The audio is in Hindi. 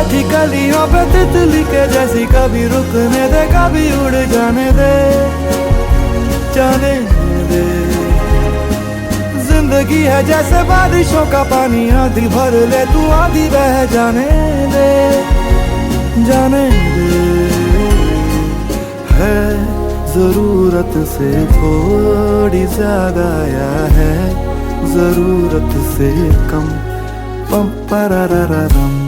बैठी कलियों पे तितली के जैसी, कभी रुकने दे कभी उड़ जाने दे, जाने दे। जिंदगी है जैसे बारिशों का पानी, आधी भर ले तू आधी बह जाने दे, जाने दे। है जरूरत से थोड़ी ज्यादा या है जरूरत से कम, पम पररररम।